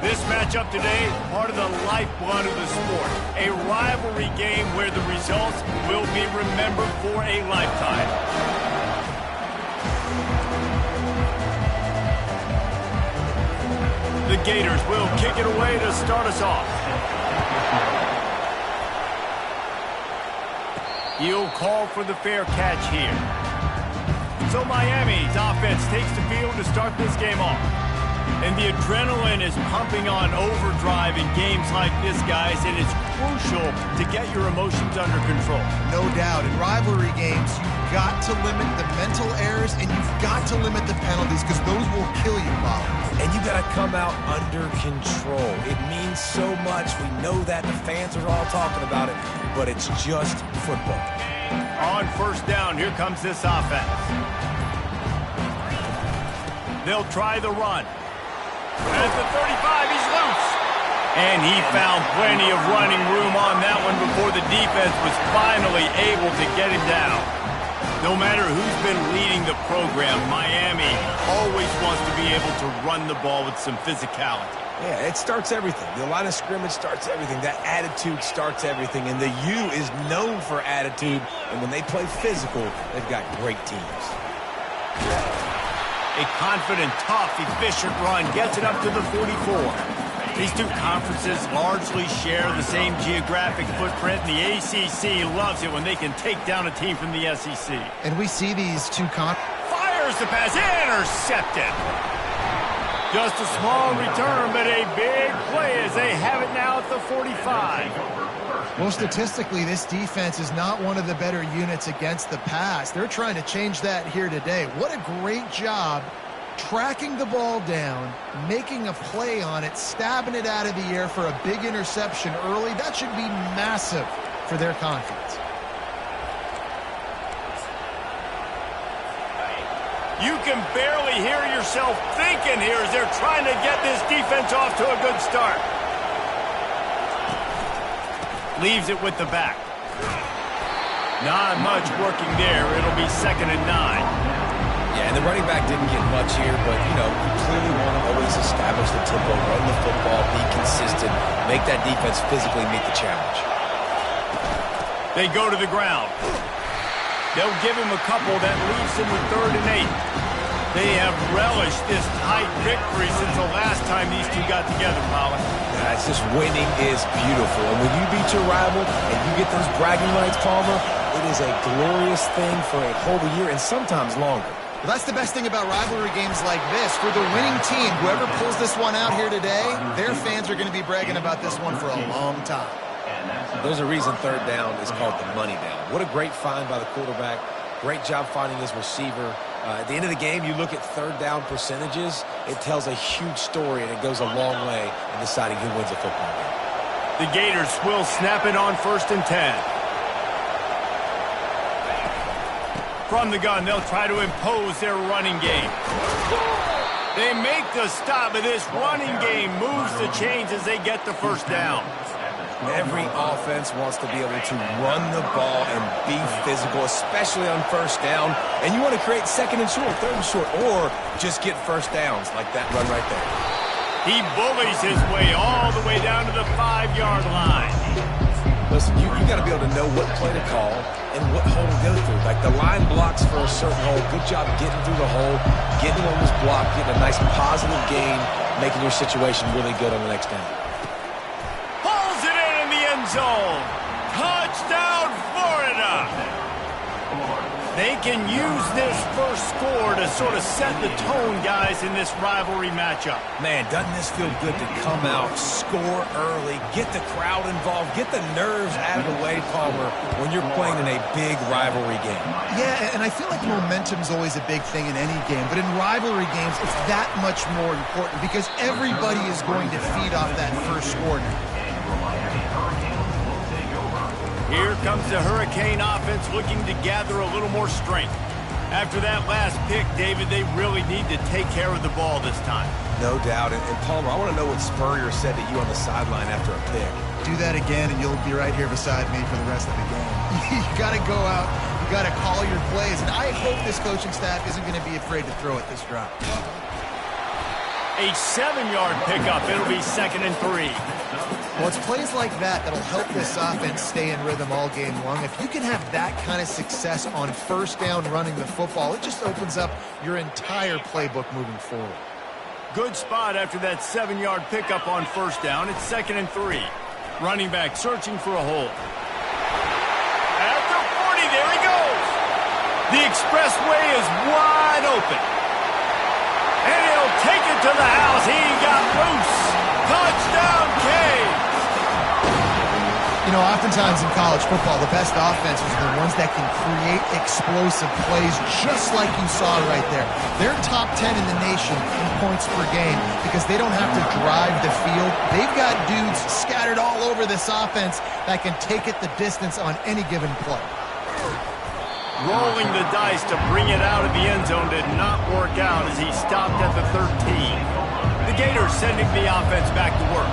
This matchup today, part of the lifeblood of the sport. A rivalry game where the results will be remembered for a lifetime. The Gators will kick it away to start us off. He'll call for the fair catch here. So Miami's offense takes the field to start this game off. And the adrenaline is pumping on overdrive in games like this, guys, and it's crucial to get your emotions under control. No doubt. In rivalry games, you've got to limit the mental errors and you've got to limit the penalties because those will kill you, Bob. And you got to come out under control. It means so much. We know that. The fans are all talking about it, but it's just football. On first down, here comes this offense. They'll try the run. At the 35, he's loose. And he found plenty of running room on that one before the defense was finally able to get him down. No matter who's been leading the program, Miami always wants to be able to run the ball with some physicality. Yeah, it starts everything. The line of scrimmage starts everything. That attitude starts everything. And the U is known for attitude. And when they play physical, they've got great teams. A confident, tough, efficient run gets it up to the 44. These two conferences largely share the same geographic footprint, and the ACC loves it when they can take down a team from the SEC. And we see these two Fires the pass, intercepted. Just a small return, but a big play as they have it now at the 45. Well, statistically, this defense is not one of the better units against the pass. They're trying to change that here today. What a great job tracking the ball down, making a play on it, stabbing it out of the air for a big interception early. That should be massive for their confidence. You can barely hear yourself thinking here as they're trying to get this defense off to a good start. Leaves it with the back. Not much working there. It'll be 2nd and 9. Yeah, and the running back didn't get much here, but, you know, you clearly want to always establish the tempo, run the football, be consistent, make that defense physically meet the challenge. They go to the ground. They'll give him a couple that leaves him with 3rd and 8. They have relished this tight victory since the last time these two got together, Colin. Yeah, it's just winning is beautiful. And when you beat your rival and you get those bragging rights, Palmer, it is a glorious thing for a whole year and sometimes longer. Well, that's the best thing about rivalry games like this. For the winning team, whoever pulls this one out here today, their fans are going to be bragging about this one for a long time. There's a reason 3rd down is called the money down. What a great find by the quarterback. Great job finding his receiver. At the end of the game, you look at 3rd down percentages. It tells a huge story, and it goes a long way in deciding who wins a football game. The Gators will snap it on 1st and 10. From the gun, they'll try to impose their running game. They make the stop, but this running game moves the chains as they get the 1st down. Every offense wants to be able to run the ball and be physical, especially on 1st down. And you want to create 2nd and short, 3rd and short, or just get 1st downs like that run right there. He bullies his way all the way down to the 5-yard line. Listen, you got to be able to know what play to call and what hole to go through. Like the line blocks for a certain hole. Good job getting through the hole, getting on this block, getting a nice positive gain, making your situation really good on the next down. Zone. Touchdown, Florida. They can use this first score to sort of set the tone, guys, in this rivalry matchup. Man, doesn't this feel good to come out, score early, get the crowd involved, get the nerves out of the way, Palmer, when you're playing in a big rivalry game. Yeah, and I feel like momentum's always a big thing in any game, but in rivalry games, it's that much more important because everybody is going to feed off that first score now. Here comes the Hurricane offense looking to gather a little more strength. After that last pick, David, they really need to take care of the ball this time. No doubt. And Palmer, I want to know what Spurrier said to you on the sideline after a pick. Do that again, and you'll be right here beside me for the rest of the game. You got to go out. You got to call your plays. And I hope this coaching staff isn't going to be afraid to throw it this drive. A 7-yard pickup. It'll be 2nd and 3. Well, it's plays like that that'll help this offense stay in rhythm all game long. If you can have that kind of success on first down running the football, it just opens up your entire playbook moving forward. Good spot after that 7-yard pickup on first down. It's 2nd and 3. Running back searching for a hole. At the 40, there he goes. The expressway is wide open. And he'll take it to the house. He got loose. Touchdown, Canes. You know, oftentimes in college football, the best offenses are the ones that can create explosive plays just like you saw right there. They're top 10 in the nation in points per game because they don't have to drive the field. They've got dudes scattered all over this offense that can take it the distance on any given play. Rolling the dice to bring it out of the end zone did not work out as he stopped at the 13. The Gators sending the offense back to work.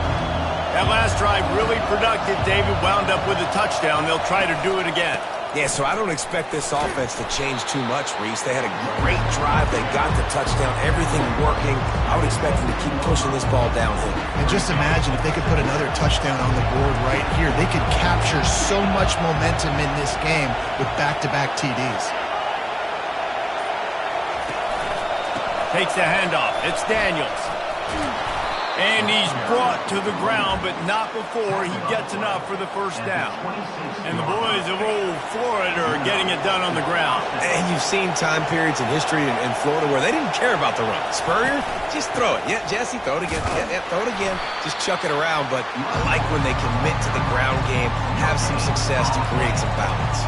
That last drive really productive. David wound up with a touchdown. They'll try to do it again. Yeah, so I don't expect this offense to change too much, Reese. They had a great drive. They got the touchdown. Everything working. I would expect them to keep pushing this ball downhill. And just imagine if they could put another touchdown on the board right here. They could capture so much momentum in this game with back-to-back TDs. Takes the handoff. It's Daniels. And he's brought to the ground, but not before he gets enough for the first down. And the boys of old Florida are getting it done on the ground. And you've seen time periods in history in Florida where they didn't care about the run. Spurrier, just throw it. Yeah, Jesse, throw it again. Yeah, throw it again. Just chuck it around. But I like when they commit to the ground game, have some success to create some balance.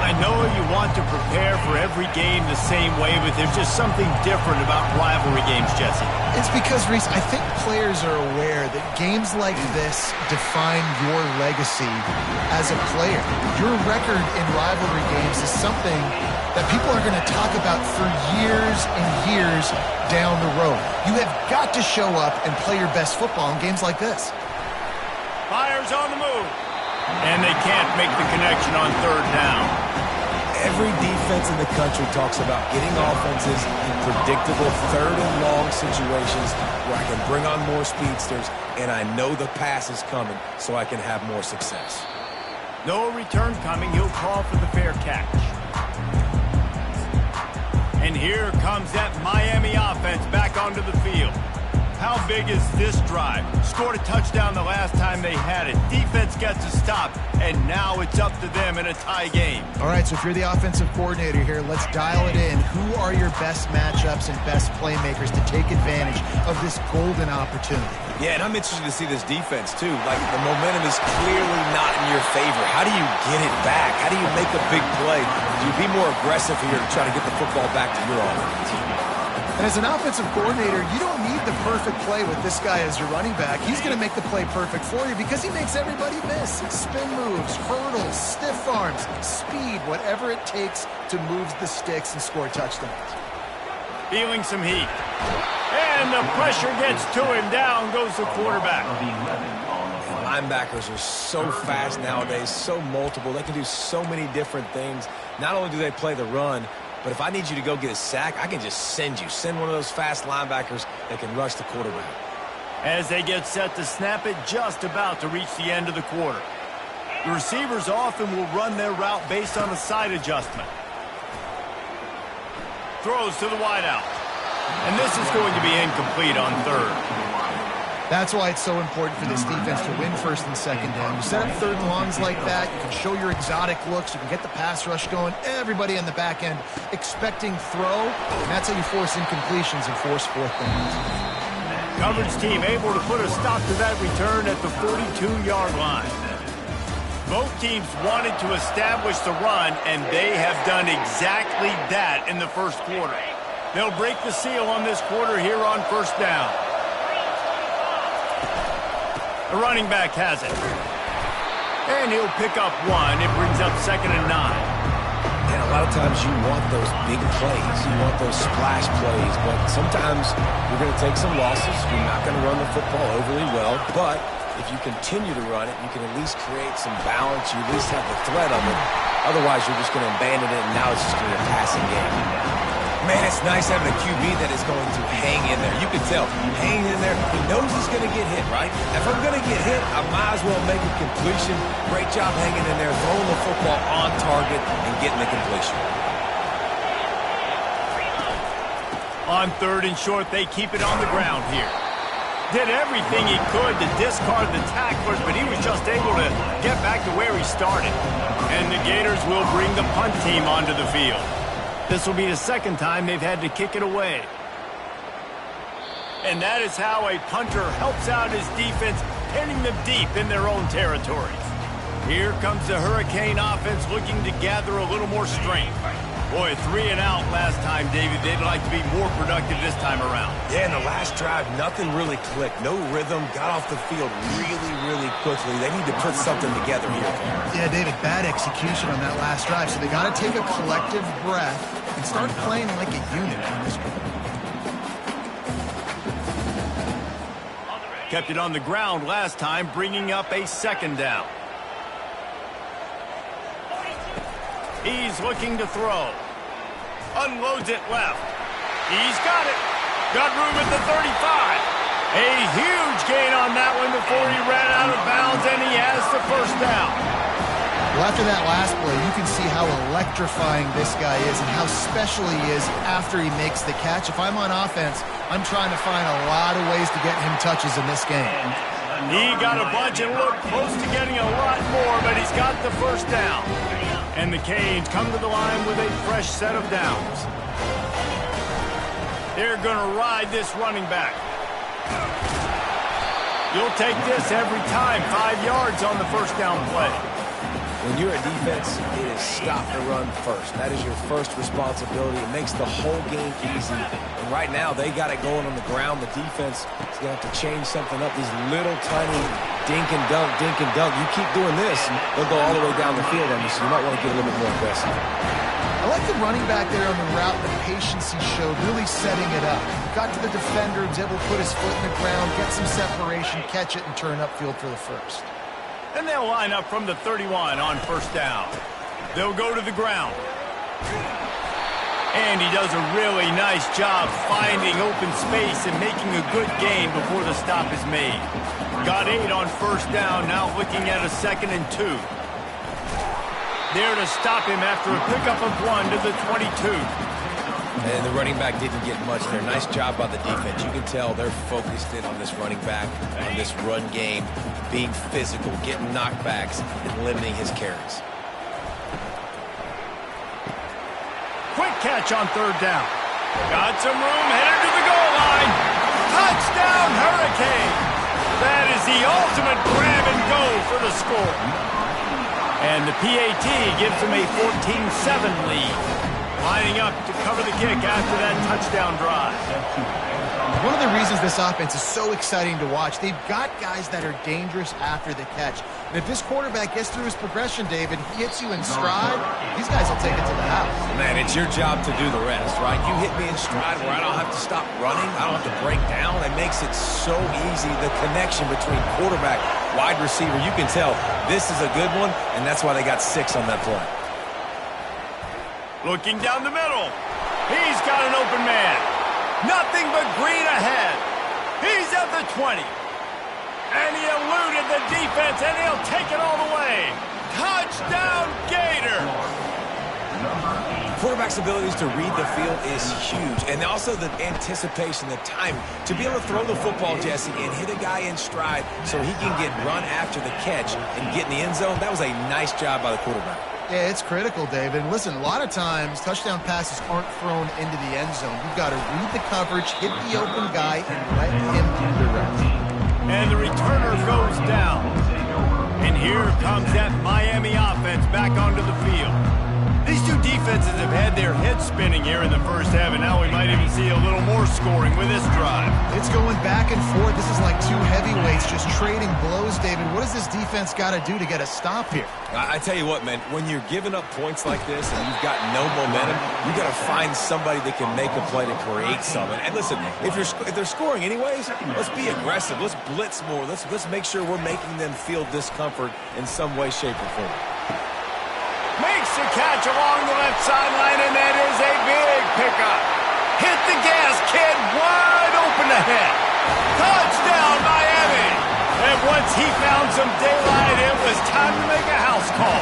I know you want to prepare for every game the same way, but there's just something different about rivalry games, Jesse. It's because, Reese, I think players are aware that games like this define your legacy as a player. Your record in rivalry games is something that people are going to talk about for years and years down the road. You have got to show up and play your best football in games like this. Fires on the move. And they can't make the connection on third down. Every defense in the country talks about getting offenses in predictable third and long situations where I can bring on more speedsters and I know the pass is coming so I can have more success. No return coming. He'll call for the fair catch. And here comes that Miami offense back onto the field. How big is this drive? Scored a touchdown the last time they had it. Defense gets a stop, and now it's up to them in a tie game. All right, so if you're the offensive coordinator here, let's dial it in. Who are your best matchups and best playmakers to take advantage of this golden opportunity? Yeah, and I'm interested to see this defense, too. Like, the momentum is clearly not in your favor. How do you get it back? How do you make a big play? Do you be more aggressive here to try to get the football back to your offense? And as an offensive coordinator, you don't need the perfect play with this guy as your running back. He's going to make the play perfect for you because he makes everybody miss. Spin moves, hurdles, stiff arms, speed, whatever it takes to move the sticks and score touchdowns. Feeling some heat. And the pressure gets to him. Down goes the quarterback. Linebackers are so fast nowadays, so multiple. They can do so many different things. Not only do they play the run, but if I need you to go get a sack, I can just send you. Send one of those fast linebackers that can rush the quarterback. As they get set to snap it, just about to reach the end of the quarter. The receivers often will run their route based on a side adjustment. Throws to the wideout. And this is going to be incomplete on third. That's why it's so important for this defense to win first and second down. You set up third and longs like that, you can show your exotic looks, you can get the pass rush going, everybody on the back end expecting throw, and that's how you force incompletions and force fourth downs. Coverage team able to put a stop to that return at the 42-yard line. Both teams wanted to establish the run, and they have done exactly that in the first quarter. They'll break the seal on this quarter here on first down. The running back has it. And he'll pick up one. It brings up 2nd and 9. And a lot of times you want those big plays. You want those splash plays. But sometimes you're going to take some losses. You're not going to run the football overly well. But if you continue to run it, you can at least create some balance. You at least have the threat of it. Otherwise, you're just going to abandon it, and now it's just going to be a passing game. Man, it's nice having a QB that is going to hang in there. You can tell, hanging in there. He knows he's going to get hit, right? If I'm going to get hit, I might as well make a completion. Great job hanging in there, throwing the football on target and getting the completion. On 3rd and short, they keep it on the ground here. Did everything he could to discard the tacklers, but he was just able to get back to where he started. And the Gators will bring the punt team onto the field. This will be the 2nd time they've had to kick it away. And that is how a punter helps out his defense, pinning them deep in their own territories. Here comes the Hurricane offense looking to gather a little more strength. Boy, 3 and out last time, David. They'd like to be more productive this time around. Yeah, in the last drive, nothing really clicked. No rhythm. Got off the field really, really quickly. They need to put something together here. Yeah, David, bad execution on that last drive. So they got to take a collective breath and start playing like a unit on this one. Kept it on the ground last time, bringing up a 2nd down. He's looking to throw. Unloads it left. He's got it. Got room at the 35. A huge gain on that one before he ran out of bounds, and he has the 1st down. Well, after that last play, you can see how electrifying this guy is and how special he is after he makes the catch. If I'm on offense, I'm trying to find a lot of ways to get him touches in this game. He got a bunch and looked close to getting a lot more, but he's got the 1st down. And the Canes come to the line with a fresh set of downs. They're going to ride this running back. You'll take this every time. 5 yards on the 1st down play. When you're a defense, it is stop the run first. That is your first responsibility. It makes the whole game easy. And right now, they got it going on the ground. The defense is going to have to change something up. These little tiny dink and dunk, dink and dunk. You keep doing this, they'll go all the way down the field on you, so you might want to get a little bit more aggressive. I like the running back there on the route, the patience he showed, really setting it up. Got to the defender, was able to put his foot in the ground, get some separation, catch it, and turn upfield for the 1st. And they'll line up from the 31 on 1st down. They'll go to the ground. And he does a really nice job finding open space and making a good gain before the stop is made. Got 8 on 1st down, now looking at a 2nd and 2. There to stop him after a pickup of 1 to the 22. And the running back didn't get much there. Nice job by the defense. You can tell they're focused in on this running back, on this run game, being physical, getting knockbacks, and limiting his carries. Quick catch on 3rd down. Got some room, headed to the goal line. Touchdown, Hurricane. That is the ultimate grab and go for the score. And the PAT gives them a 14-7 lead. Lining up to cover the kick after that touchdown drive. One of the reasons this offense is so exciting to watch, they've got guys that are dangerous after the catch. And if this quarterback gets through his progression, David, he hits you in stride, these guys will take it to the house. Man, it's your job to do the rest, right? You hit me in stride where I don't have to stop running. I don't have to break down. It makes it so easy. The connection between quarterback, wide receiver, you can tell this is a good one, and that's why they got 6 on that play. Looking down the middle. He's got an open man. Nothing but green ahead. He's at the 20. And he eluded the defense, and he'll take it all the way. Touchdown, Gator. Quarterback's abilities to read the field is huge. And also the anticipation, the time to be able to throw the football, Jesse, and hit a guy in stride so he can get run after the catch and get in the end zone. That was a nice job by the quarterback. Yeah, it's critical, David. Listen, a lot of times touchdown passes aren't thrown into the end zone. You've got to read the coverage, hit the open guy, and let him do the rest. And the returner goes down. And here comes that Miami offense back onto the field. These two defenses have had their heads spinning here in the 1st half, and now we might even see a little more scoring with this drive. It's going back and forth. This is like two heavyweights just trading blows, David. What does this defense got to do to get a stop here? I tell you what, man, when you're giving up points like this and you've got no momentum, you got to find somebody that can make a play to create something. And listen, if they're scoring anyways, let's be aggressive. Let's blitz more. Let's make sure we're making them feel discomfort in some way, shape, or form. Makes a catch along the left sideline, and that is a big pickup. Hit the gas, kid. Wide open ahead. Touchdown, Miami. And once he found some daylight, it was time to make a house call.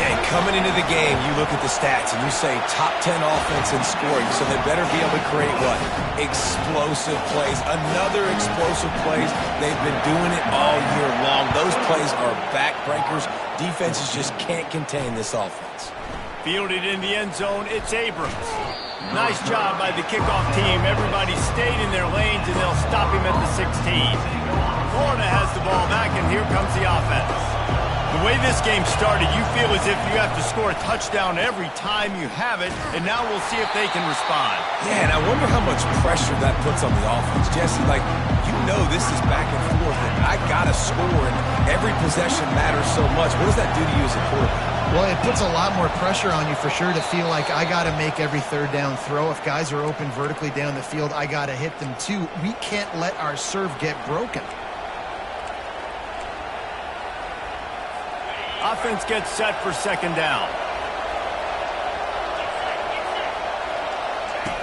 Yeah, coming into the game, you look at the stats and you say top 10 offense in scoring, so they better be able to create what? Explosive plays. Another explosive plays. They've been doing it all year long. Those plays are backbreakers. Defenses just can't contain this offense. Fielded in the end zone, it's Abrams. Nice job by the kickoff team. Everybody stayed in their lanes, and they'll stop him at the 16. Florida has the ball back, and here comes the offense. The way this game started, you feel as if you have to score a touchdown every time you have it, and now we'll see if they can respond. Yeah, and I wonder how much pressure that puts on the offense. Jesse, like, you know this is back and forth, and I got to score, and every possession matters so much. What does that do to you as a quarterback? Well, it puts a lot more pressure on you for sure to feel like I got to make every third down throw. If guys are open vertically down the field, I got to hit them too. We can't let our serve get broken. Offense gets set for second down.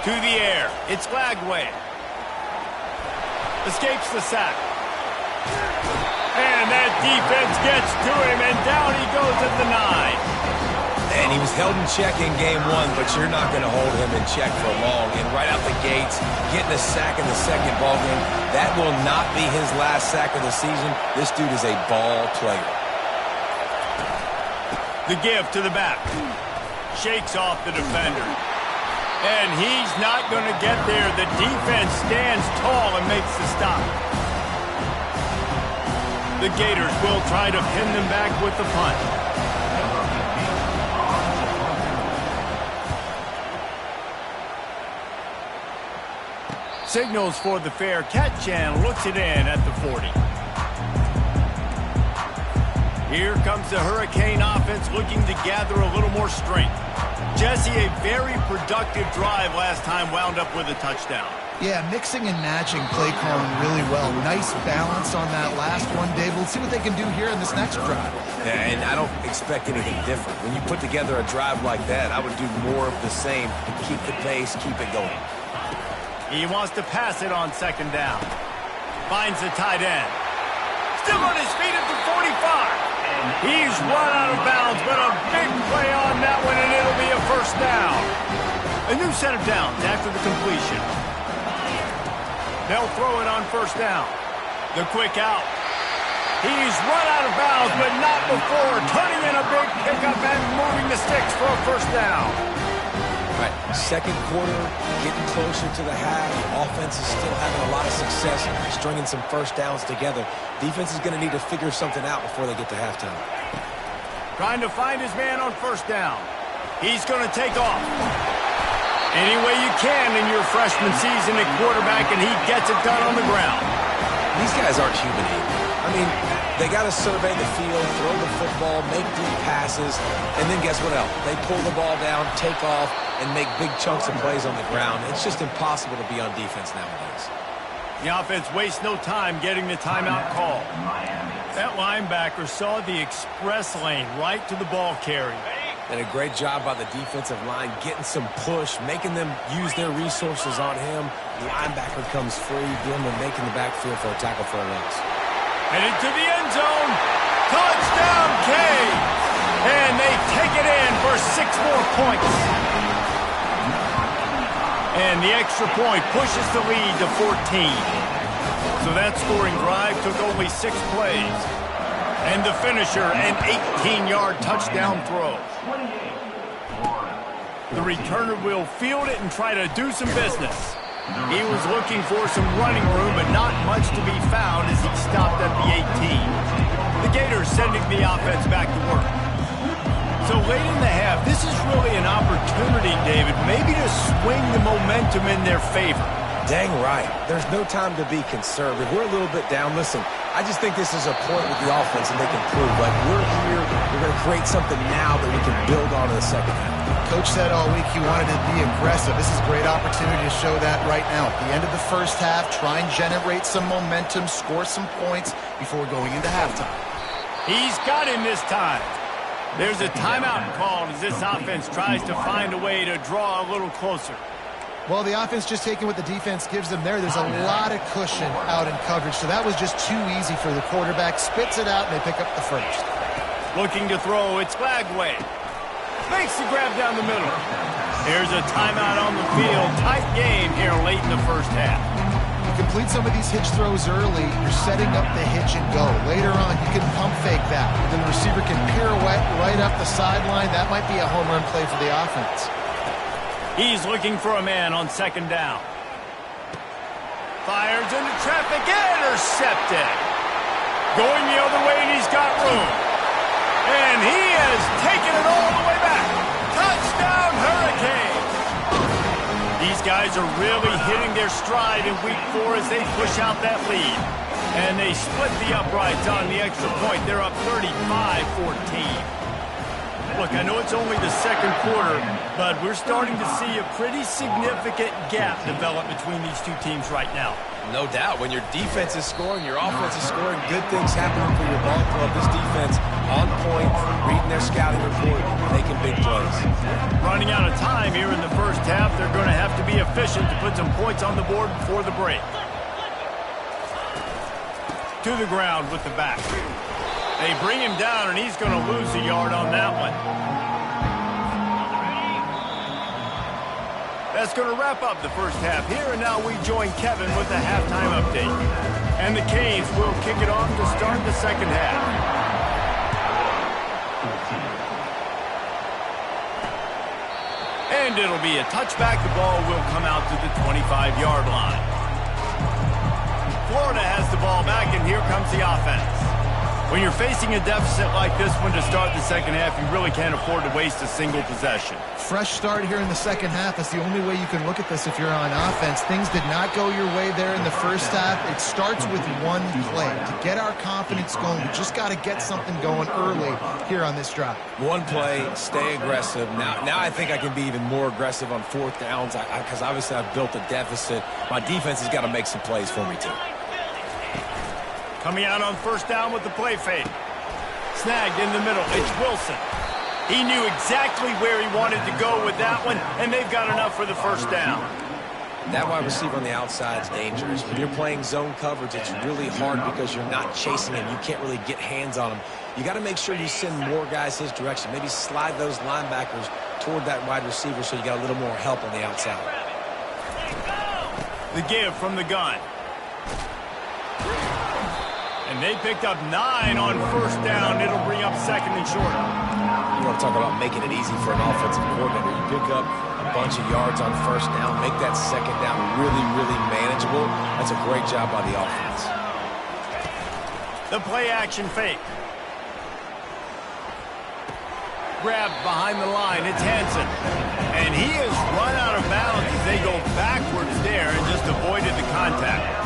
To the air. It's Lagway. Escapes the sack. And that defense gets to him, and down he goes at the 9. And he was held in check in game one, but you're not going to hold him in check for long. And right out the gates, getting a sack in the second ball game, that will not be his last sack of the season. This dude is a ball player. The give to the back. Shakes off the defender. And he's not going to get there. The defense stands tall and makes the stop. The Gators will try to pin them back with the punt. Signals for the fair catch and looks it in at the 40. Here comes the Hurricane offense looking to gather a little more strength. Jesse, a very productive drive last time, wound up with a touchdown. Yeah, mixing and matching play calling really well. Nice balance on that last one, Dave. We'll see what they can do here in this next drive. Yeah, and I don't expect anything different. When you put together a drive like that, I would do more of the same. Keep the pace, keep it going. He wants to pass it on second down. Finds the tight end. Still on his feet at the 45. He's run out of bounds, but a big play on that one, and it'll be a first down. A new set of downs after the completion. They'll throw it on first down. The quick out. He's run out of bounds, but not before turning in a big pickup and moving the sticks for a first down. Right, second quarter, getting closer to the half. Offense is still having a lot of success stringing some first downs together. Defense is going to need to figure something out before they get to halftime. Trying to find his man on first down. He's going to take off. Any way you can in your freshman season at quarterback, and he gets it done on the ground. These guys aren't human either. I mean, they got to survey the field, throw the football, make deep passes, and then guess what else? They pull the ball down, take off, and make big chunks of plays on the ground. It's just impossible to be on defense nowadays. The offense wastes no time getting the timeout call. That linebacker saw the express lane right to the ball carrier. And a great job by the defensive line getting some push, making them use their resources on him. The linebacker comes free, getting them making the backfield for a tackle for a loss. Headed to the end zone. Touchdown, Canes. And they take it in for 6 more points. And the extra point pushes the lead to 14. So that scoring drive took only 6 plays. And the finisher, an 18-yard touchdown throw. The returner will field it and try to do some business. He was looking for some running room, but not much to be found as he stopped at the 18. The Gators sending the offense back to work. So late in the half, this is really an opportunity, David, maybe to swing the momentum in their favor. Dang right. There's no time to be conservative. We're a little bit down. Listen, I just think this is a point with the offense and they can prove. Like, we're here, we're going to create something now that we can build on in the second half. Coach said all week he wanted to be aggressive. This is a great opportunity to show that right now. At the end of the first half, try and generate some momentum, score some points before going into halftime. He's got him this time. There's a timeout called as this offense tries to find a way to draw a little closer. Well, the offense just taking what the defense gives them there. There's a lot of cushion out in coverage, so that was just too easy for the quarterback. Spits it out, and they pick up the first. Looking to throw, it's Glagway. Makes the grab down the middle. Here's a timeout on the field. Tight game here late in the first half. You complete some of these hitch throws early, you're setting up the hitch and go. Later on, you can pump fake that. Then the receiver can pirouette right up the sideline. That might be a home run play for the offense. He's looking for a man on second down. Fires into traffic, intercepted. Going the other way, and he's got room. And he has taken it all the way back. Touchdown, Hurricanes. These guys are really hitting their stride in week 4 as they push out that lead. And they split the uprights on the extra point. They're up 35-14. Look, I know it's only the second quarter, but we're starting to see a pretty significant gap develop between these two teams right now. No doubt. When your defense is scoring, your offense is scoring, good things happening for your ball club. This defense on point, reading their scouting report, making big plays. Running out of time here in the first half, they're going to have to be efficient to put some points on the board before the break. To the ground with the back. They bring him down, and he's going to lose a yard on that one. That's going to wrap up the first half here, and now we join Kevin with the halftime update. And the Canes will kick it off to start the second half. And it'll be a touchback. The ball will come out to the 25-yard line. Florida has the ball back, and here comes the offense. When you're facing a deficit like this one to start the second half, you really can't afford to waste a single possession. Fresh start here in the second half. That's the only way you can look at this if you're on offense. Things did not go your way there in the first half. It starts with one play. To get our confidence going, we just got to get something going early here on this drive. One play, stay aggressive. Now I think I can be even more aggressive on fourth downs because obviously I've built a deficit. My defense has got to make some plays for me too. Coming out on first down with the play fake. Snagged in the middle. It's Wilson. He knew exactly where he wanted to go with that one, and they've got enough for the first down. That wide receiver on the outside is dangerous. When you're playing zone coverage, it's really hard because you're not chasing him. You can't really get hands on him. You got to make sure you send more guys his direction. Maybe slide those linebackers toward that wide receiver so you got a little more help on the outside. The give from the gun. And they picked up 9 on first down. It'll bring up second and short. You want to talk about making it easy for an offensive coordinator. You pick up a bunch of yards on first down, make that second down really, really manageable. That's a great job by the offense. The play action fake. Grabbed behind the line. It's Hansen. And he has run out of bounds as they go backwards there and just avoided the contact.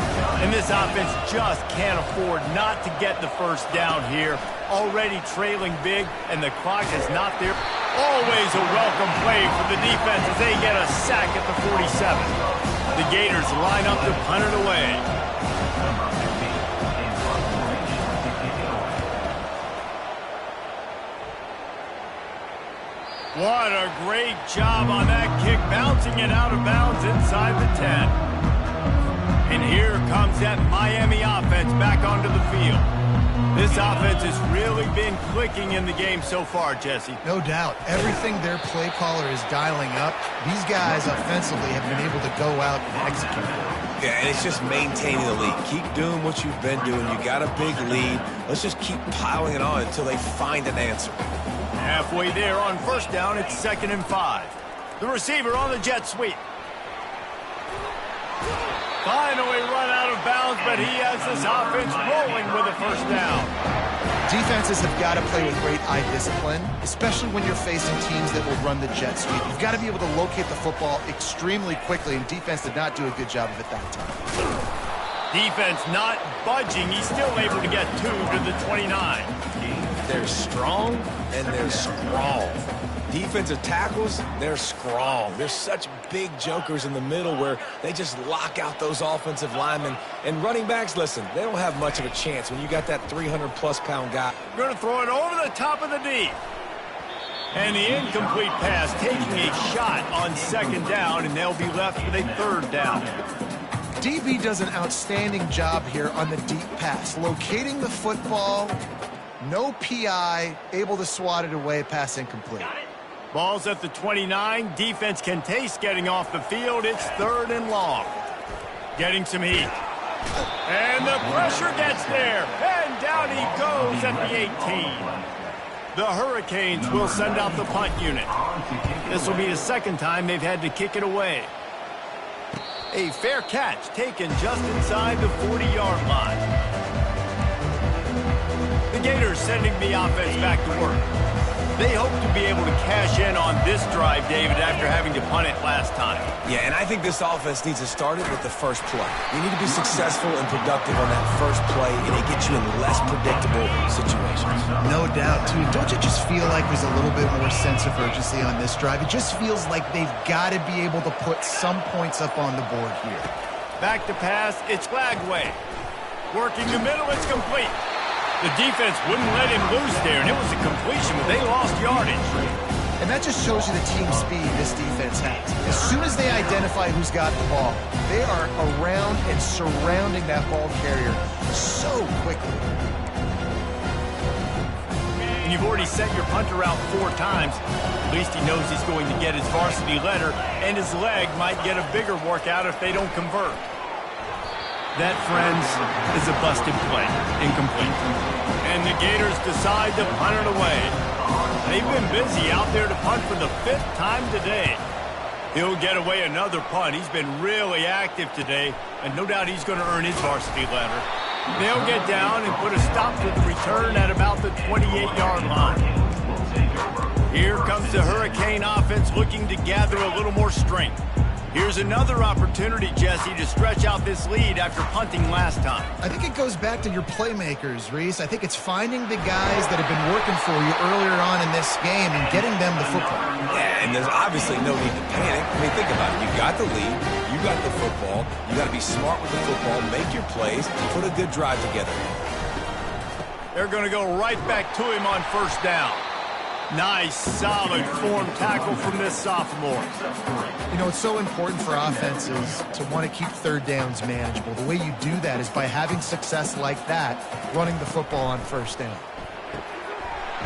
And this offense just can't afford not to get the first down here. Already trailing big, and the clock is not there. Always a welcome play for the defense as they get a sack at the 47. The Gators line up to punt it away. What a great job on that kick, bouncing it out of bounds inside the 10. And here comes that Miami offense back onto the field. This offense has really been clicking in the game so far, Jesse. No doubt. Everything their play caller is dialing up, these guys offensively have been able to go out and execute. Yeah, and it's just maintaining the lead. Keep doing what you've been doing. You got a big lead. Let's just keep piling it on until they find an answer. Halfway there on first down, it's 2nd and 5. The receiver on the jet sweep. Finally run out of bounds, but he has this offense rolling with a first down. Defenses have got to play with great eye discipline, especially when you're facing teams that will run the jet sweep. You've got to be able to locate the football extremely quickly, and defense did not do a good job of it that time. Defense not budging. He's still able to get 2 to the 29. They're strong and they're strong. Defensive tackles, they're strong. They're such big jokers in the middle where they just lock out those offensive linemen. And running backs, listen, they don't have much of a chance when you got that 300-plus pound guy. We're going to throw it over the top of the D. And the incomplete pass taking a shot on second down, and they'll be left with a third down. DB does an outstanding job here on the deep pass, locating the football, no PI, able to swat it away, pass incomplete. Ball's at the 29. Defense can taste getting off the field. It's third and long. Getting some heat. And the pressure gets there. And down he goes at the 18. The Hurricanes will send out the punt unit. This will be the second time they've had to kick it away. A fair catch taken just inside the 40-yard line. The Gators sending the offense back to work. They hope to be able to cash in on this drive, David, after having to punt it last time. Yeah, and I think this offense needs to start it with the first play. You need to be successful and productive on that first play, and it gets you in less predictable situations. No doubt, too. Don't you just feel like there's a little bit more sense of urgency on this drive? It just feels like they've got to be able to put some points up on the board here. Back to pass, it's Lagway. Working the middle, it's complete. The defense wouldn't let him loose there, and it was a completion, but they lost yardage. And that just shows you the team speed this defense has. As soon as they identify who's got the ball, they are around and surrounding that ball carrier so quickly. And you've already sent your punter out 4 times. At least he knows he's going to get his varsity letter, and his leg might get a bigger workout if they don't convert. That, friends, is a busted play. Incomplete. And the Gators decide to punt it away. They've been busy out there to punt for the 5th time today. He'll get away another punt. He's been really active today, and no doubt he's going to earn his varsity letter. They'll get down and put a stop to the return at about the 28-yard line. Here comes the Hurricane offense looking to gather a little more strength. Here's another opportunity, Jesse, to stretch out this lead after punting last time. I think it goes back to your playmakers, Reese. I think it's finding the guys that have been working for you earlier on in this game and getting them the football. Yeah, and there's obviously no need to panic. I mean, think about it. You got the lead. You got the football. You got to be smart with the football, make your plays, put a good drive together. They're going to go right back to him on first down. Nice, solid form tackle from this sophomore. You know, it's so important for offenses to want to keep third downs manageable. The way you do that is by having success like that, running the football on first down.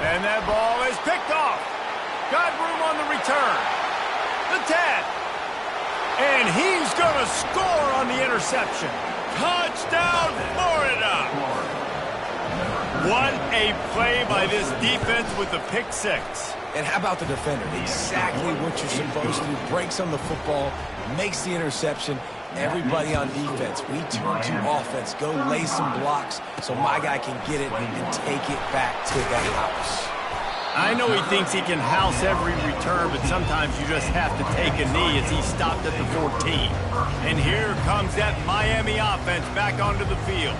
And that ball is picked off. Got room on the return. The 10. And he's going to score on the interception. Touchdown, Florida! What a play by this defense with the pick 6. And how about the defender? Exactly what you're supposed to do. Breaks on the football, makes the interception. Everybody on defense, we turn to offense. Go lay some blocks so my guy can get it and take it back to the house. I know he thinks he can house every return, but sometimes you just have to take a knee as he stopped at the 14. And here comes that Miami offense back onto the field.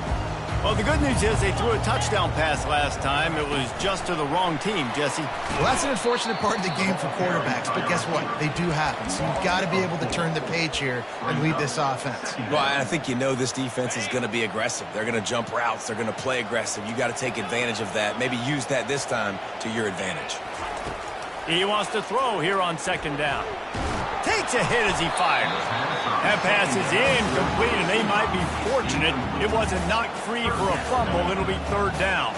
Well, the good news is they threw a touchdown pass last time. It was just to the wrong team, Jesse. Well, that's an unfortunate part of the game for quarterbacks, but guess what? They do happen. So you've got to be able to turn the page here and lead this offense. Well, I think you know this defense is going to be aggressive. They're going to jump routes. They're going to play aggressive. You got to take advantage of that. Maybe use that this time to your advantage. He wants to throw here on second down. Takes a hit as he fires. That pass is incomplete, and they might be fortunate it wasn't knocked free for a fumble. It'll be third down.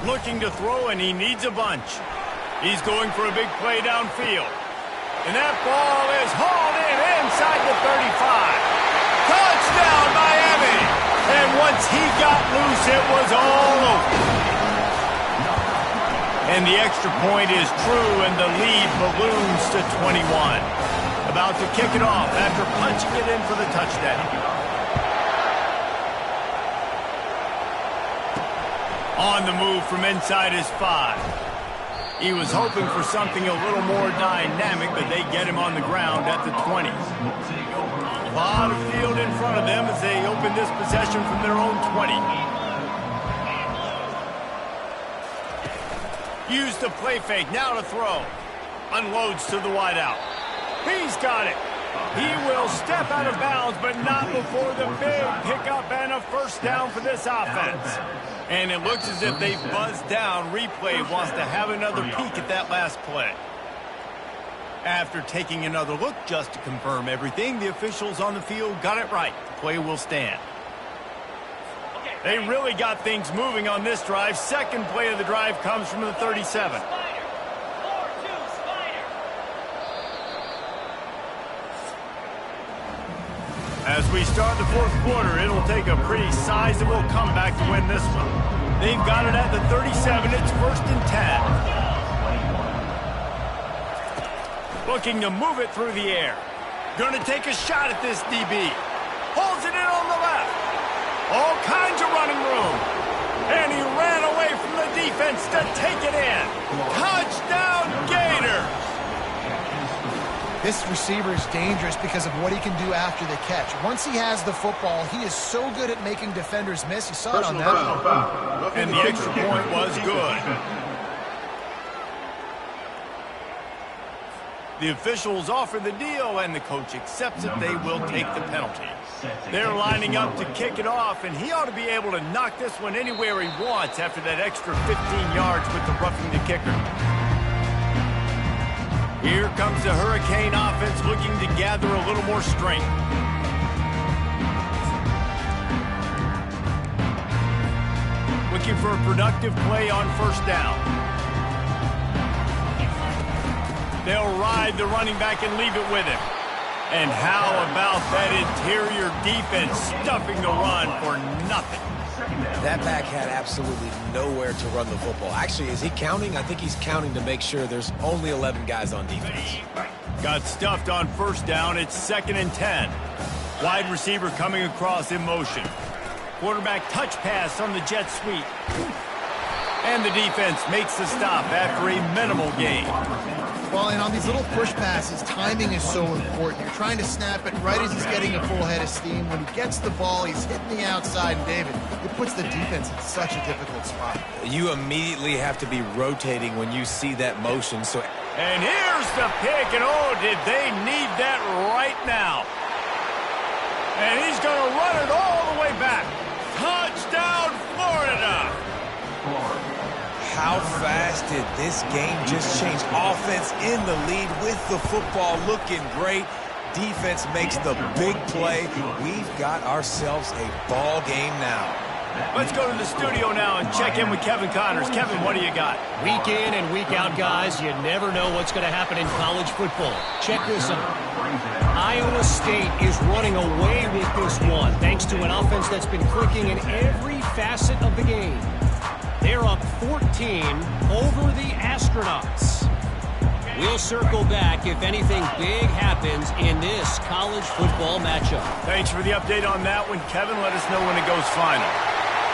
Looking to throw, and he needs a bunch. He's going for a big play downfield. And that ball is hauled in inside the 35. Touchdown, Miami! And once he got loose, it was all over. And the extra point is true, and the lead balloons to 21. About to kick it off after punching it in for the touchdown. On the move from inside his 5. He was hoping for something a little more dynamic, but they get him on the ground at the 20. A lot of field in front of them as they open this possession from their own 20. Use the play fake, now to throw. Unloads to the wideout. He's got it. He will step out of bounds, but not before the big pickup and a first down for this offense. And it looks as if they buzzed down. Replay wants to have another peek at that last play. After taking another look just to confirm everything, the officials on the field got it right. The play will stand. They really got things moving on this drive. Second play of the drive comes from the 37. As we start the fourth quarter, it'll take a pretty sizable comeback to win this one. They've got it at the 37. It's 1st and 10. Looking to move it through the air. Going to take a shot at this DB. Holds it in on the left. All kinds of running room. And he ran away from the defense to take it in. Touchdown, Gators! This receiver is dangerous because of what he can do after the catch. Once he has the football, he is so good at making defenders miss. You saw it on that one. And the extra point was good. The officials offer the deal, and the coach accepts it. They will take the penalty. They're lining up to kick it off, and he ought to be able to knock this one anywhere he wants after that extra 15 yards with the roughing the kicker. Here comes the Hurricane offense looking to gather a little more strength. Looking for a productive play on first down. They'll ride the running back and leave it with him. And how about that interior defense stuffing the run for nothing? That back had absolutely nowhere to run the football. Actually, is he counting? I think he's counting to make sure there's only 11 guys on defense. Got stuffed on first down. It's 2nd and 10. Wide receiver coming across in motion. Quarterback touch pass on the jet sweep. And the defense makes the stop after a minimal gain. Well, and on these little push passes, timing is so important. You're trying to snap it right as he's getting a full head of steam. When he gets the ball, he's hitting the outside, and David, it puts the defense in such a difficult spot. You immediately have to be rotating when you see that motion. And here's the pick, and oh, did they need that right now. And he's going to run it all the way back. Touchdown, Florida! How fast did this game just change? Offense in the lead with the football looking great. Defense makes the big play. We've got ourselves a ball game now. Let's go to the studio now and check in with Kevin Connors. Kevin, what do you got? Week in and week out, guys, you never know what's going to happen in college football. Check this out. Iowa State is running away with this one, thanks to an offense that's been clicking in every facet of the game. They're up 14 over the Astronauts. We'll circle back if anything big happens in this college football matchup. Thanks for the update on that one, Kevin. Let us know when it goes final.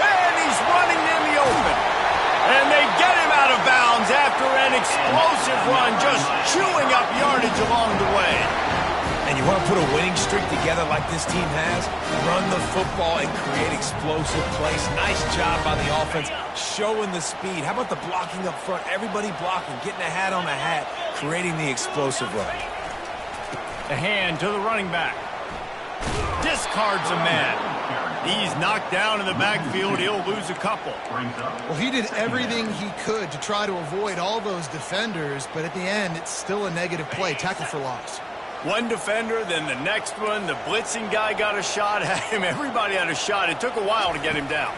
And he's running in the open. And they get him out of bounds after an explosive run, just chewing up yardage along the way. And you want to put a winning streak together like this team has? Run the football and create explosive plays. Nice job by the offense, showing the speed. How about the blocking up front? Everybody blocking, getting a hat on a hat, creating the explosive run. The hand to the running back. Discards a man. He's knocked down in the backfield. He'll lose a couple. Well, he did everything he could to try to avoid all those defenders, but at the end, it's still a negative play. Tackle for loss. One defender, then the next one. The blitzing guy got a shot at him. Everybody had a shot. It took a while to get him down.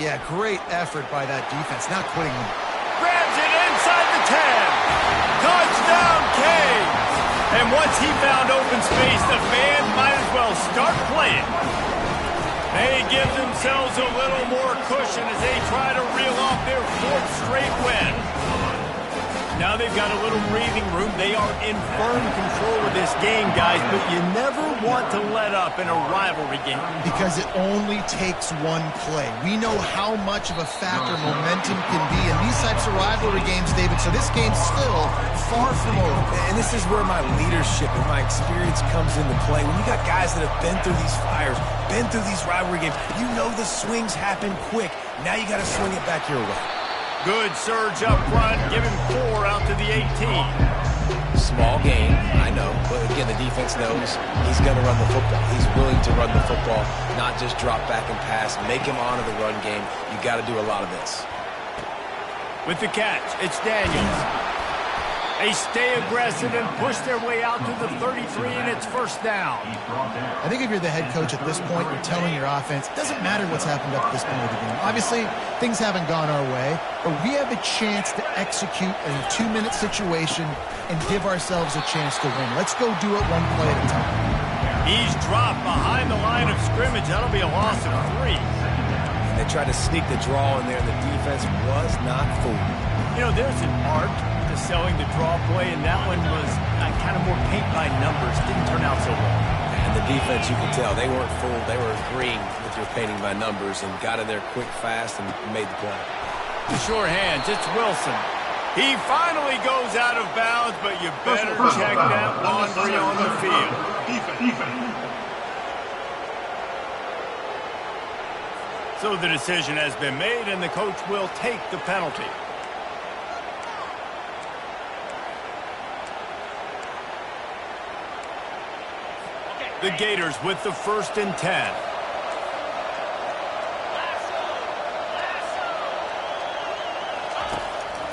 Yeah, great effort by that defense. Not quitting him. Grabs it inside the 10. Touchdown, Canes. And once he found open space, the fans might as well start playing. They give themselves a little more cushion as they try to reel off their 4th straight win. Now they've got a little breathing room. They are in firm control of this game, guys, but you never want to let up in a rivalry game. Because it only takes one play. We know how much of a factor momentum can be in these types of rivalry games, David, so this game's still far from over. And this is where my leadership and my experience comes into play. When you got guys that have been through these fires, been through these rivalry games, you know the swings happen quick. Now you got to swing it back your way. Good surge up front, giving 4 out to the 18. Small game, I know, but Again, the defense knows he's going to run the football. He's willing to run the football, not just drop back and pass, make him honor the run game. You got to do a lot of this. With the catch, it's Daniels. They stay aggressive and push their way out to the 33, and it's first down. I think if you're the head coach at this point, you're telling your offense, it doesn't matter what's happened up to this point of the game. Obviously, things haven't gone our way, but we have a chance to execute a 2-minute situation and give ourselves a chance to win. Let's go do it one play at a time. He's dropped behind the line of scrimmage. That'll be a loss of 3. They tried to sneak the draw in there. The defense was not fooled. You know, there's an art to selling the draw play, and that one was kind of more paint by numbers. Didn't turn out so well. And the defense, you could tell, they weren't fooled. They were agreeing with your painting by numbers and got in there quick, fast, and made the play. The short hands, it's Wilson. He finally goes out of bounds, but you better check that laundry on the field. So the decision has been made, and the coach will take the penalty. The Gators with the 1st and 10.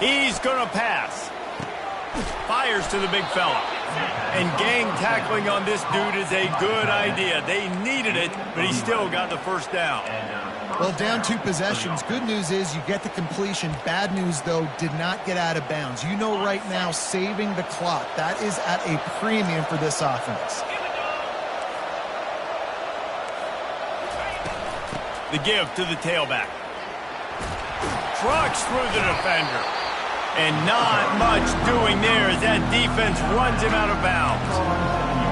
He's going to pass. Fires to the big fella. And gang tackling on this dude is a good idea. They needed it, but he still got the first down. Well, down 2 possessions. Good news is you get the completion. Bad news, though, did not get out of bounds. You know right now, saving the clock. That is at a premium for this offense. The give to the tailback. Trucks through the defender. And not much doing there as that defense runs him out of bounds.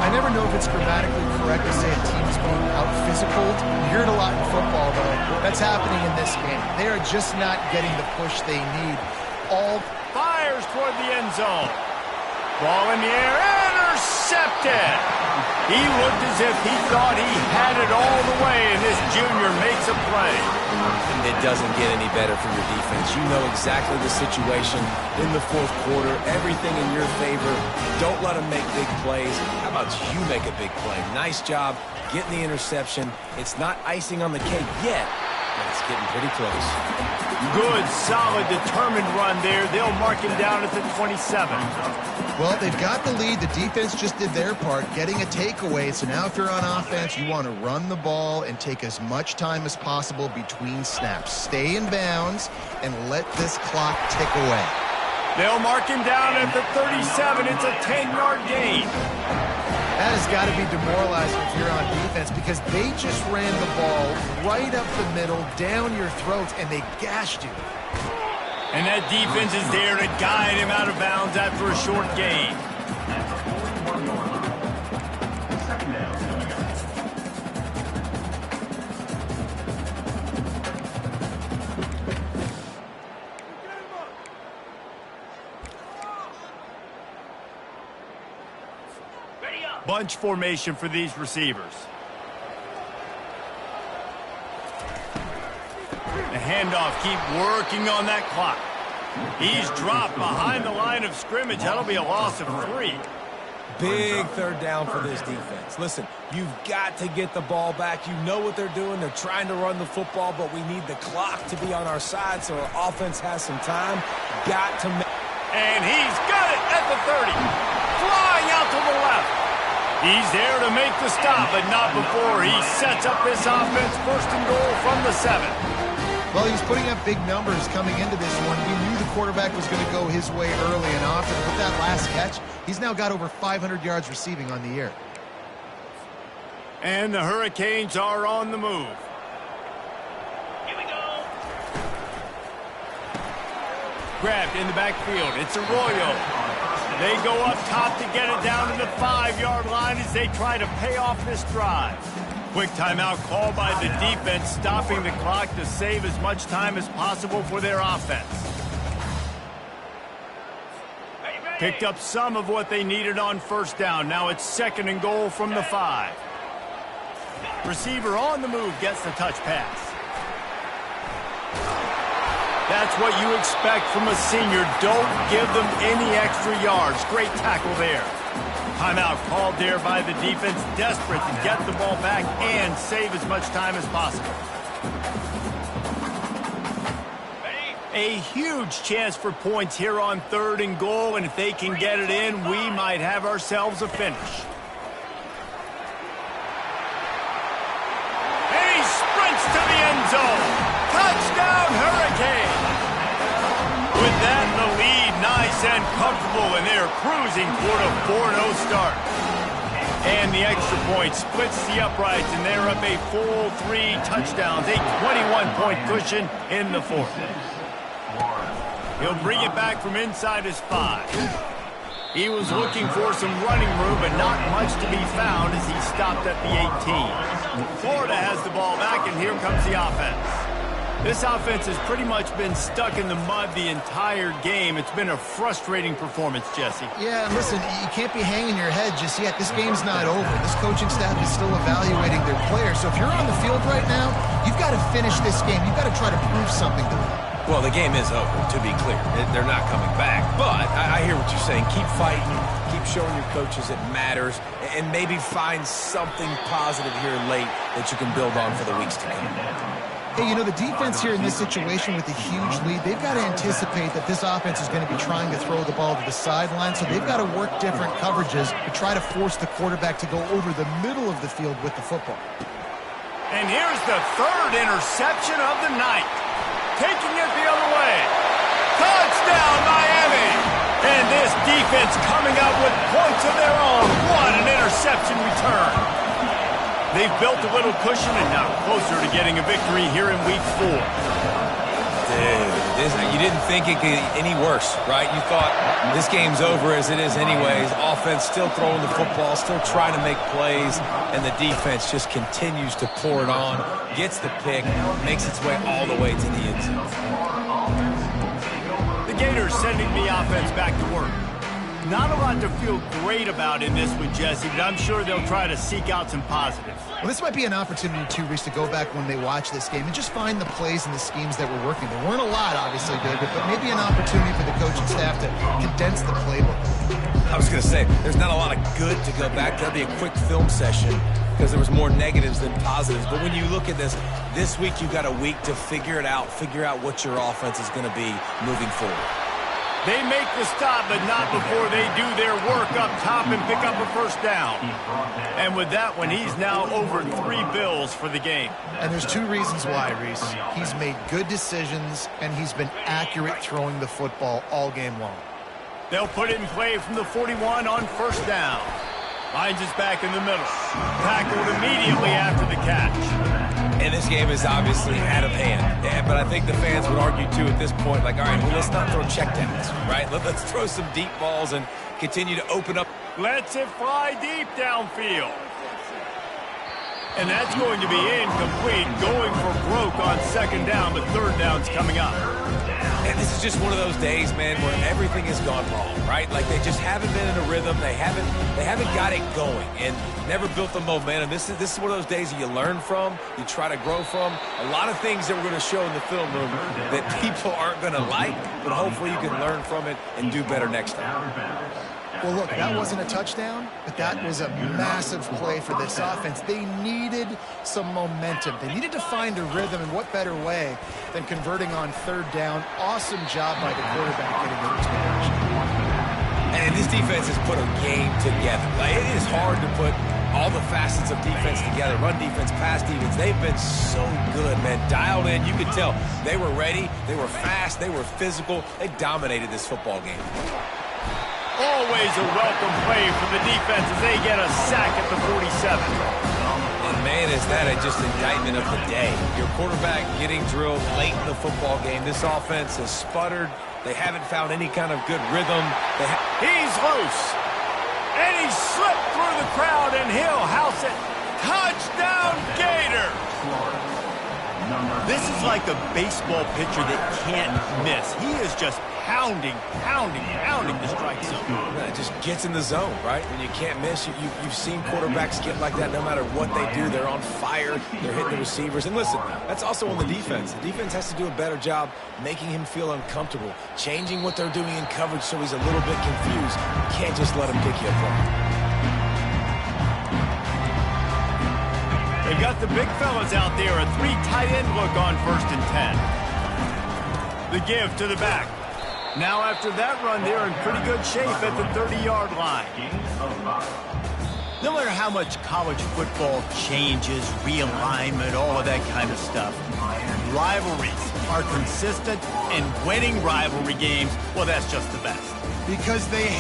I never know if it's grammatically correct to say a team is being out-physicaled. You hear it a lot in football, though. That's happening in this game. They are just not getting the push they need. All fires toward the end zone. Ball in the air, intercepted. He looked as if he thought he had it all the way, and this junior makes a play. It doesn't get any better for your defense. You know exactly the situation in the 4th quarter. Everything in your favor. Don't let them make big plays. How about you make a big play? Nice job getting the interception. It's not icing on the cake yet, but it's getting pretty close. Good, solid, determined run there. They'll mark him down at the 27. Well, they've got the lead. The defense just did their part, getting a takeaway. So now if you're on offense, you want to run the ball and take as much time as possible between snaps. Stay in bounds and let this clock tick away. They'll mark him down at the 37. It's a 10-yard gain. That has got to be demoralizing if you're on defense because they just ran the ball right up the middle, down your throats, and they gashed you. And that defense is there to guide him out of bounds after a short gain. Bunch formation for these receivers. The handoff, keep working on that clock. He's dropped behind the line of scrimmage. That'll be a loss of 3. Big 3rd down for this defense. Listen, you've got to get the ball back. You know what they're doing. They're trying to run the football, but we need the clock to be on our side so our offense has some time. Got to make... And he's got it at the 30. Flying out to the left. He's there to make the stop, but not before he sets up this offense 1st and goal from the 7. Well, he was putting up big numbers coming into this one. We knew the quarterback was going to go his way early and often. With that last catch, he's now got over 500 yards receiving on the year. And the Hurricanes are on the move. Here we go. Grabbed in the backfield. It's Arroyo. They go up top to get it down to the 5-yard line as they try to pay off this drive. Quick timeout call by the defense, stopping the clock to save as much time as possible for their offense. Picked up some of what they needed on 1st down. Now it's 2nd and goal from the 5. Receiver on the move gets the touch pass. That's what you expect from a senior. Don't give them any extra yards. Great tackle there. Timeout called there by the defense, desperate to get the ball back and save as much time as possible. A huge chance for points here on 3rd and goal, and if they can get it in, we might have ourselves a finish. And he sprints to the end zone. Touchdown, Hurricane! With that, the lead nice and comfortable, and they're cruising toward a 4-0 start. And the extra point splits the uprights, and they're up a full 3 touchdowns, a 21-point cushion in the 4th. He'll bring it back from inside his 5. He was looking for some running room, but not much to be found as he stopped at the 18. Florida has the ball back, and here comes the offense. This offense has pretty much been stuck in the mud the entire game. It's been a frustrating performance, Jesse. Yeah, and listen, you can't be hanging your head just yet. This game's not over. This coaching staff is still evaluating their players. So if you're on the field right now, you've got to finish this game. You've got to try to prove something to them. Well, the game is over, to be clear. They're not coming back. But I hear what you're saying. Keep fighting. Keep showing your coaches it matters. And maybe find something positive here late that you can build on for the weeks to come. Hey, you know, the defense here in this situation with a huge lead, they've got to anticipate that this offense is going to be trying to throw the ball to the sideline, so they've got to work different coverages to try to force the quarterback to go over the middle of the field with the football. And here's the 3rd interception of the night. Taking it the other way. Touchdown, Miami! And this defense coming up with points of their own. What an interception return. They've built a little cushion and now closer to getting a victory here in Week 4. Dude, you didn't think it could get any worse, right? You thought this game's over as it is anyways. Offense still throwing the football, still trying to make plays, and the defense just continues to pour it on, gets the pick, makes its way all the way to the end zone. The Gators sending the offense back to work. Not a lot to feel great about in this one, Jesse, but I'm sure they'll try to seek out some positives. Well, this might be an opportunity, too, Reese, to go back when they watch this game and just find the plays and the schemes that were working. There weren't a lot, obviously, David, but maybe an opportunity for the coaching staff to condense the playbook. I was going to say, there's not a lot of good to go back. That'll be a quick film session because there was more negatives than positives. But when you look at this week you got a week to figure it out, figure out what your offense is going to be moving forward. They make the stop, but not before they do their work up top and pick up a 1st down. And with that one, he's now over 3 bills for the game. And there's 2 reasons why, Reese. He's made good decisions, and he's been accurate throwing the football all game long. They'll put it in play from the 41 on 1st down. Finds us back in the middle. Tackled immediately after the catch. And this game is obviously out of hand. Yeah, but I think the fans would argue, too, at this point, like, all right, well, let's not throw checkdowns, right? Let's throw some deep balls and continue to open up. Lets it fly deep downfield. And that's going to be incomplete, going for broke on 2nd down, but 3rd down's coming up. And this is just one of those days, man, where everything has gone wrong, right? Like they just haven't been in a rhythm. They haven't got it going and never built the momentum. This is one of those days that you learn from, you try to grow from. A lot of things that we're going to show in the film room that people aren't going to like, but hopefully you can learn from it and do better next time. Well, look, that wasn't a touchdown, but that was a massive play for this offense. They needed some momentum. They needed to find a rhythm, and what better way than converting on 3rd down. Awesome job by the quarterback getting the return. And this defense has put a game together. Like, it is hard to put all the facets of defense together. Run defense, pass defense. They've been so good, man. Dialed in. You could tell they were ready. They were fast. They were physical. They dominated this football game. Always a welcome play for the defense as they get a sack at the 47. And man, is that just indictment of the day. Your quarterback getting drilled late in the football game. This offense has sputtered. They haven't found any kind of good rhythm. He's loose. And he slipped through the crowd, and he'll house it. Touchdown, Gator! This is like a baseball pitcher that can't miss. He is just pounding the strike zone. It just gets in the zone, right? When you can't miss, you've seen quarterbacks get like that no matter what they do. They're on fire. They're hitting the receivers. And listen, that's also on the defense. The defense has to do a better job making him feel uncomfortable, changing what they're doing in coverage so he's a little bit confused. You can't just let him pick you apart. got the big fellas out there, a 3 tight end look on 1st and 10. The give to the back. Now after that run, they're in pretty good shape at the 30-yard line. No matter how much college football changes, realignment, all of that kind of stuff, rivalries are consistent, and winning rivalry games, well, that's just the best. Because they hate